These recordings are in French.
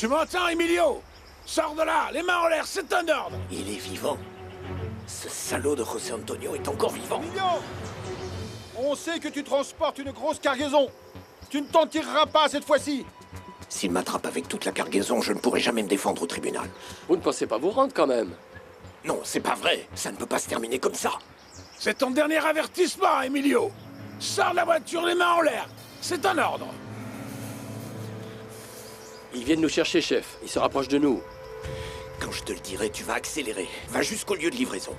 Tu m'entends, Emilio? Sors de là, les mains en l'air, c'est un ordre. Il est vivant. Ce salaud de José Antonio est encore vivant. Emilio! On sait que tu transportes une grosse cargaison. Tu ne t'en tireras pas cette fois-ci. S'il m'attrape avec toute la cargaison, je ne pourrai jamais me défendre au tribunal. Vous ne pensez pas vous rendre quand même? Non, c'est pas vrai. Ça ne peut pas se terminer comme ça. C'est ton dernier avertissement, Emilio. Sors de la voiture, les mains en l'air. C'est un ordre. Ils viennent nous chercher, chef. Ils se rapprochent de nous. Quand je te le dirai, tu vas accélérer. Va jusqu'au lieu de livraison.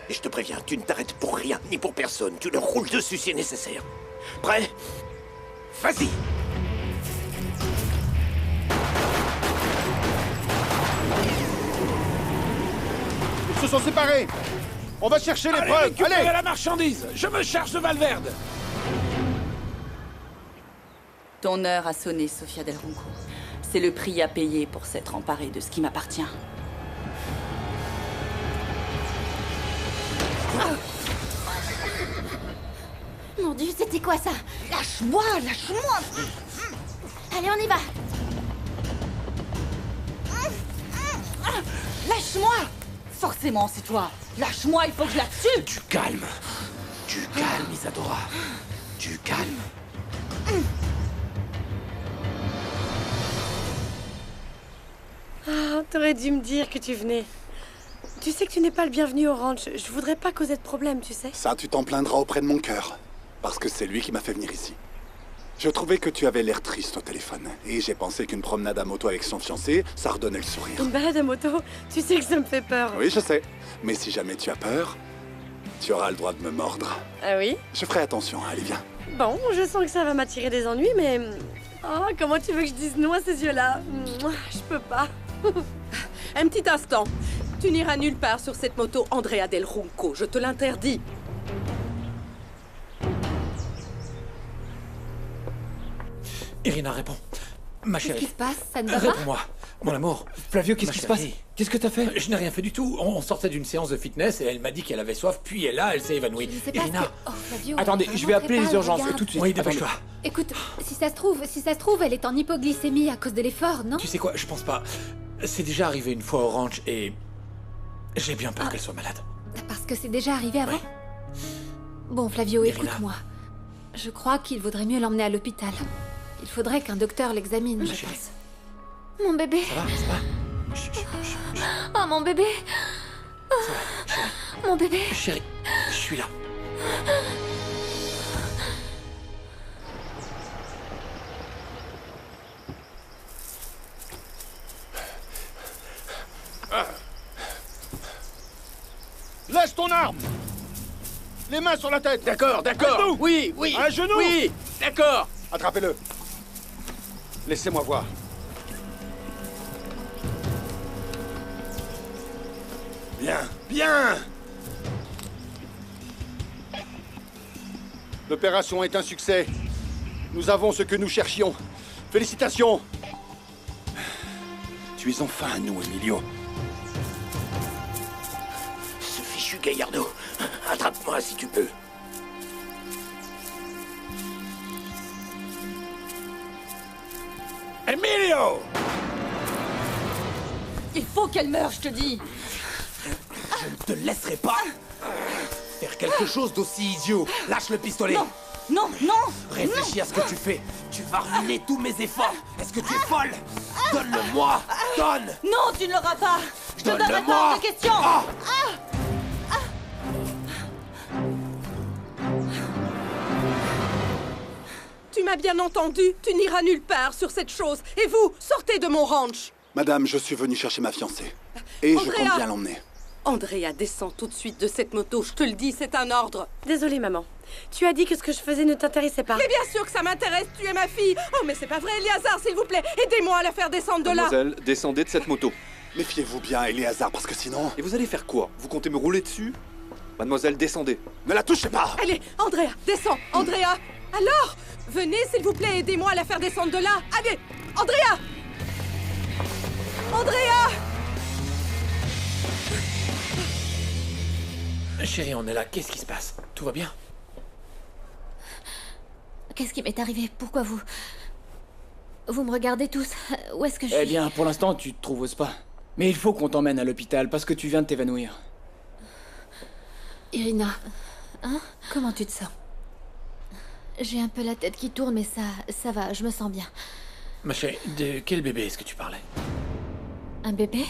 Et je te préviens, tu ne t'arrêtes pour rien, ni pour personne. Tu leur roules dessus si nécessaire. Prêt? Vas-y! Ils se sont séparés. On va chercher les Allez, preuves. récupérez Allez! la marchandise. Je me charge de Valverde. Ton heure a sonné, Sofia Del Ronco. C'est le prix à payer pour s'être emparé de ce qui m'appartient. Mon Dieu, c'était quoi ça? Lâche-moi, lâche-moi! Allez, on y va! Lâche-moi! Forcément, c'est toi. Lâche-moi, il faut que je la tue! Du calme. Du calme, Isadora. Du calme. Ah, t'aurais dû me dire que tu venais. Tu sais que tu n'es pas le bienvenu au ranch. Je voudrais pas causer de problème, tu sais. Ça, tu t'en plaindras auprès de mon cœur. Parce que c'est lui qui m'a fait venir ici. Je trouvais que tu avais l'air triste au téléphone. Et j'ai pensé qu'une promenade à moto avec son fiancé, ça redonnait le sourire. Une balade à moto, tu sais que ça me fait peur. Oui, je sais. Mais si jamais tu as peur, tu auras le droit de me mordre. Ah oui? Je ferai attention, allez, viens. Bon, je sens que ça va m'attirer des ennuis, mais... Oh, comment tu veux que je dise non à ces yeux-là? Je peux pas. Un petit instant. Tu n'iras nulle part sur cette moto Andrea Del Ronco, je te l'interdis. Irina, réponds. Ma Qu'est-ce qui chérie. se passe? Ça ne va pas? Réponds-moi. Mon amour. Flavio, qu'est-ce Ma qui se passe? chérie. Qu'est-ce que t'as fait? Je n'ai rien fait du tout. On sortait d'une séance de fitness et elle m'a dit qu'elle avait soif, puis elle s'est évanouie. Je sais pas ce Irina. que... Oh, Flavio, Attendez, je vais vraiment appeler très les mal, urgences regarde. tout de suite. Oui, dépêche-toi. Écoute, si ça se trouve, elle est en hypoglycémie à cause de l'effort, non? Tu sais quoi? Je pense pas. C'est déjà arrivé une fois au ranch et... j'ai bien peur qu'elle soit malade. Parce que c'est déjà arrivé avant? Bon, Flavio, Irina. écoute-moi. Je crois qu'il vaudrait mieux l'emmener à l'hôpital. Il faudrait qu'un docteur l'examine, Ma je chérie. pense. Mon bébé. Ça va? Chut, chut, chut, chut. Oh, mon bébé. Ça va, chérie. Mon bébé. Chérie, je suis là. Lâche ton arme! Les mains sur la tête! D'accord, d'accord. Genou. Oui, oui. Un genou. Oui, d'accord. Attrapez-le. Laissez-moi voir. Bien, bien! L'opération est un succès. Nous avons ce que nous cherchions. Félicitations! Tu es enfin à nous, Emilio. Ce fichu Gallardo. Attrape-moi si tu peux. Emilio! Il faut qu'elle meure, je te dis! Je ne te laisserai pas faire quelque chose d'aussi idiot. Lâche le pistolet. Non! Non, non! Réfléchis à ce que tu fais. Tu vas ruiner tous mes efforts. Est-ce que tu es folle? Donne-le-moi. Donne. Non, tu ne l'auras pas! Je te donnerai Donne-le-moi. pas hors de question! Ah. Tu m'as bien entendu, tu n'iras nulle part sur cette chose. Et vous, sortez de mon ranch. Madame, je suis venu chercher ma fiancée. Et je Andrea. compte bien l'emmener. Andrea, descends tout de suite de cette moto, je te le dis, c'est un ordre. Désolée, maman. Tu as dit que ce que je faisais ne t'intéressait pas. Mais bien sûr que ça m'intéresse, tu es ma fille. Oh, mais c'est pas vrai, Eliazar, s'il vous plaît, aidez-moi à la faire descendre de là. Mademoiselle, descendez de cette moto. Méfiez-vous bien, Eléazar, parce que sinon... Et vous allez faire quoi? Vous comptez me rouler dessus? Mademoiselle, descendez. Ne la touchez pas! Allez, Andrea, descends, Andrea. Alors, venez, s'il vous plaît, aidez-moi à la faire descendre de là. Allez, Andrea. Andrea. Chérie, on est là. Qu'est-ce qui se passe? Tout va bien? Qu'est-ce qui m'est arrivé? Pourquoi vous... Vous me regardez tous. Où est-ce que je suis? Eh bien, pour l'instant, tu te trouves au spa. Mais il faut qu'on t'emmène à l'hôpital parce que tu viens de t'évanouir. Irina. Hein? Comment tu te sens? J'ai un peu la tête qui tourne, mais ça va, je me sens bien. Ma chérie, de quel bébé est-ce que tu parlais? Un bébé?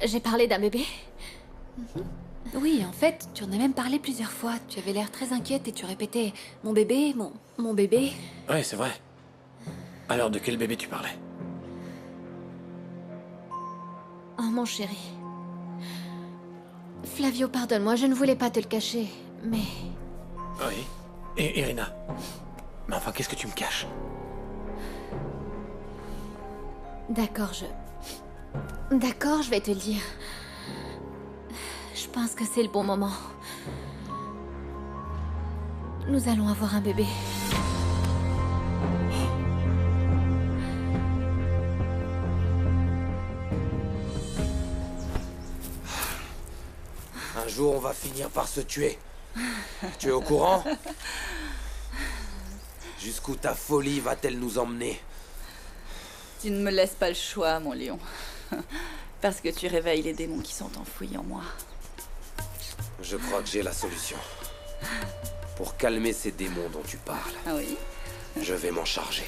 J'ai parlé d'un bébé? Oui, en fait, tu en as même parlé plusieurs fois. Tu avais l'air très inquiète et tu répétais « Mon bébé, mon bébé ». Ouais, c'est vrai. Alors, de quel bébé tu parlais? Oh, mon chéri. Flavio, pardonne-moi, je ne voulais pas te le cacher, mais... Oui. Et Irina? Mais enfin, qu'est-ce que tu me caches? D'accord, je vais te le dire. Je pense que c'est le bon moment. Nous allons avoir un bébé. Un jour, on va finir par se tuer. Tu es au courant? Jusqu'où ta folie va-t-elle nous emmener? Tu ne me laisses pas le choix, mon lion. Parce que tu réveilles les démons qui sont enfouis en moi. Je crois que j'ai la solution. Pour calmer ces démons dont tu parles. Ah oui? Je vais m'en charger.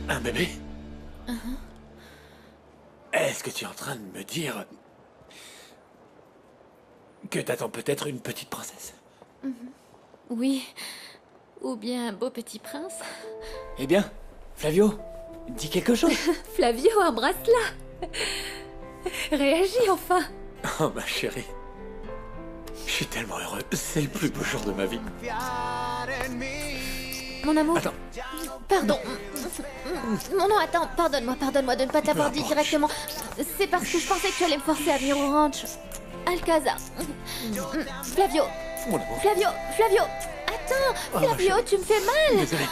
Un bébé? Est-ce que tu es en train de me dire que t'attends peut-être une petite princesse? Oui. Ou bien un beau petit prince. Eh bien, Flavio, dis quelque chose. Flavio, embrasse-la. Réagis enfin. Oh, ma chérie. Je suis tellement heureux. C'est le plus beau jour de ma vie. Mon amour. Attends. Pardon. Non, attends, pardonne-moi de ne pas t'avoir dit directement. C'est parce que je pensais que tu allais me forcer à venir au ranch. Alcazar. Flavio. Mon amour. Flavio. Attends, Flavio, tu me fais mal. Désolé.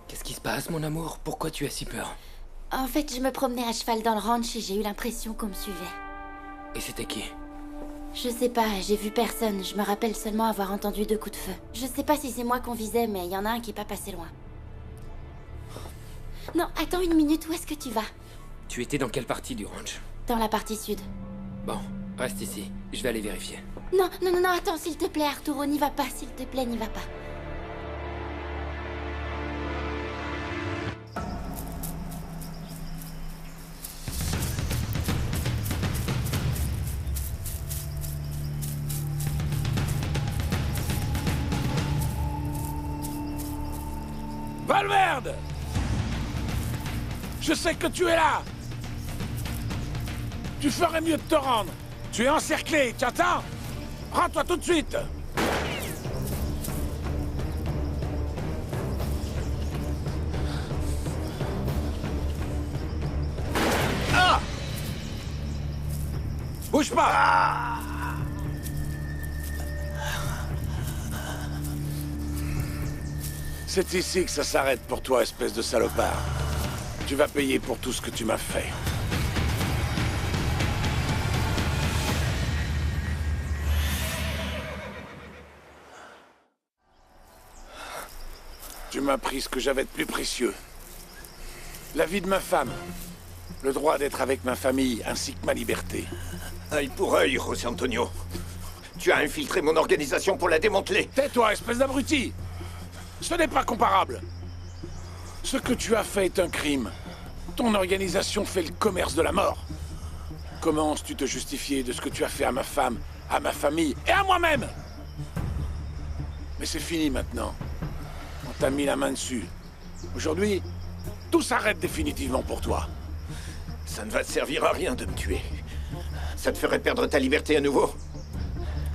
Qu'est-ce qui se passe, mon amour? Pourquoi tu as si peur? En fait, je me promenais à cheval dans le ranch et j'ai eu l'impression qu'on me suivait. Et c'était qui? Je sais pas, j'ai vu personne. Je me rappelle seulement avoir entendu 2 coups de feu. Je sais pas si c'est moi qu'on visait, mais il y en a un qui est pas passé loin. Non, attends une minute, où est-ce que tu vas? Tu étais dans quelle partie du ranch? Dans la partie sud. Bon, reste ici. Je vais aller vérifier. Non, attends, s'il te plaît, Arturo, n'y va pas, s'il te plaît, n'y va pas. Valverde! Je sais que tu es là! Tu ferais mieux de te rendre. Tu es encerclé, tu entends? Rends-toi tout de suite! Ah! Bouge pas! C'est ici que ça s'arrête pour toi, espèce de salopard. Tu vas payer pour tout ce que tu m'as fait. Tu m'as pris ce que j'avais de plus précieux. La vie de ma femme. Le droit d'être avec ma famille, ainsi que ma liberté. Œil pour œil, José Antonio. Tu as infiltré mon organisation pour la démanteler. Tais-toi, espèce d'abruti! Ce n'est pas comparable. Ce que tu as fait est un crime. Ton organisation fait le commerce de la mort. Comment oses-tu te justifier de ce que tu as fait à ma femme, à ma famille et à moi-même? Mais c'est fini maintenant. On t'a mis la main dessus. Aujourd'hui, tout s'arrête définitivement pour toi. Ça ne va te servir à rien de me tuer. Ça te ferait perdre ta liberté à nouveau.